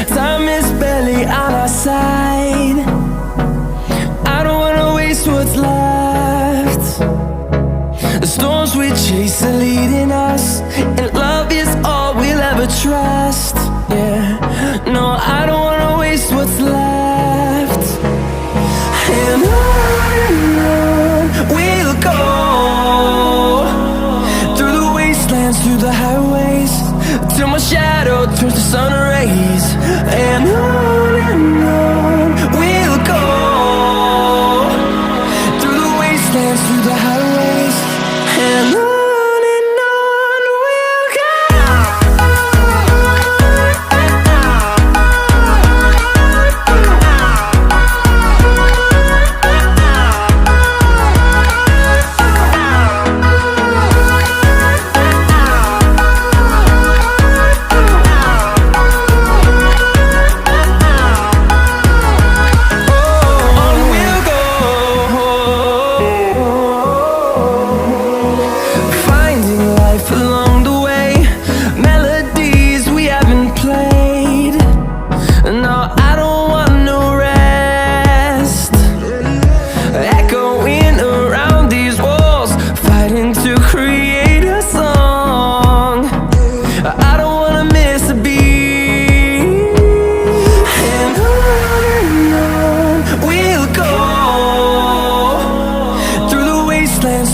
Time is barely on our side. I don't wanna waste what's left. The storms we chase are leading us, and love is all we'll ever trust. Yeah, no, I don't wanna waste what's left. And on we'll go, through the wastelands, through the highways, till my shadow turns to sun rays. And on we'll go, through the wastelands, through the highways, and on we'll go.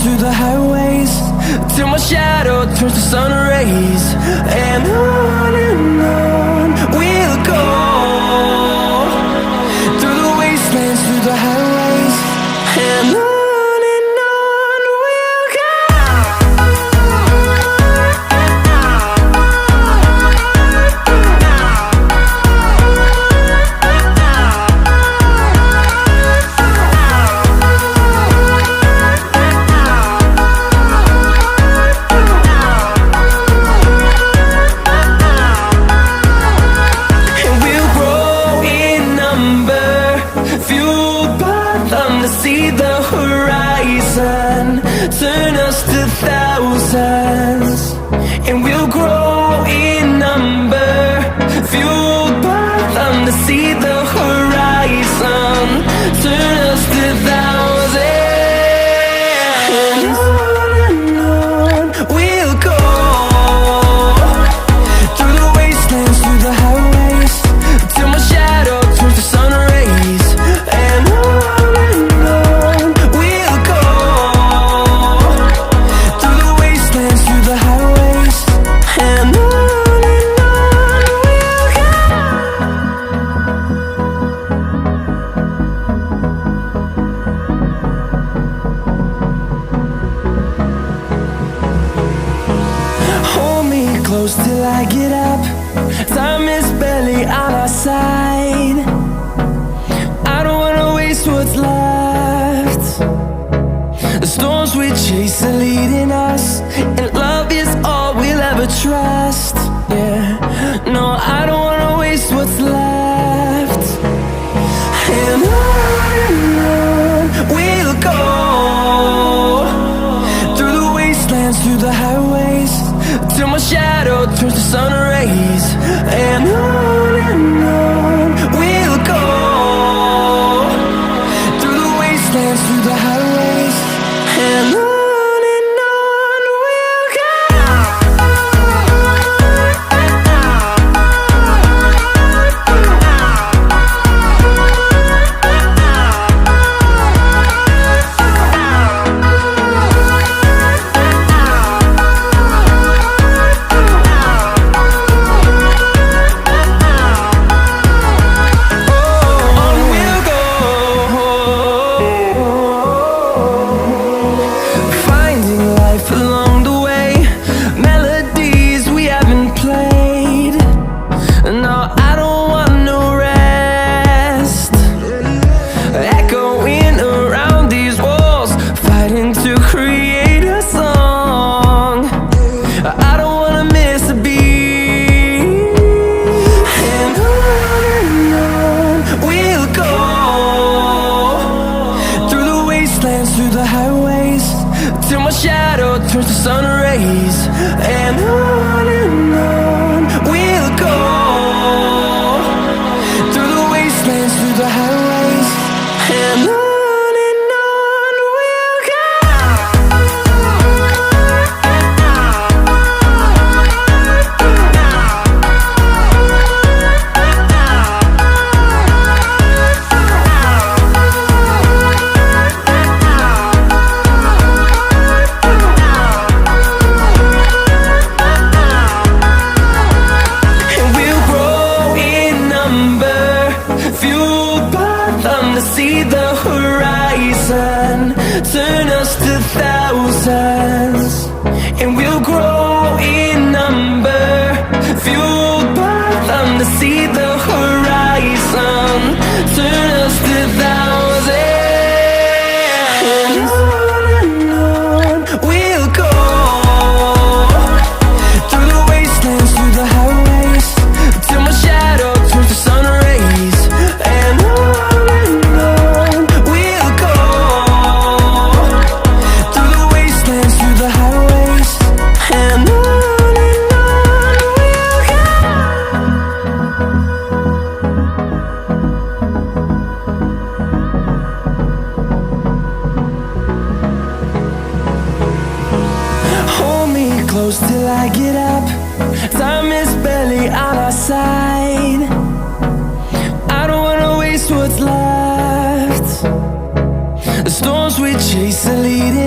Through the highways, till my shadow turns to sun rays. And on we'll go, through the wastelands, through the highways, and on we'll go. To see the horizon turn us to thousands, and we'll grow in number, fueled by them. To see the horizon turn us to thousands, and on we'll go, through the wastelands, through the highways, till my shadow turns to sun rays. And close till I get up. Time is barely on our side. I don't wanna waste what's left. The storms we chase are leading us, and love is all we'll ever trust. Yeah, no, I don't wanna waste what's left. And on we'll go, through the wastelands, through the highways, till my shadow turns to sun rays. And on we'll go, through the wastelands, through the highways, and on we'll go. turns to sun rays, and on we'll go, chase the leading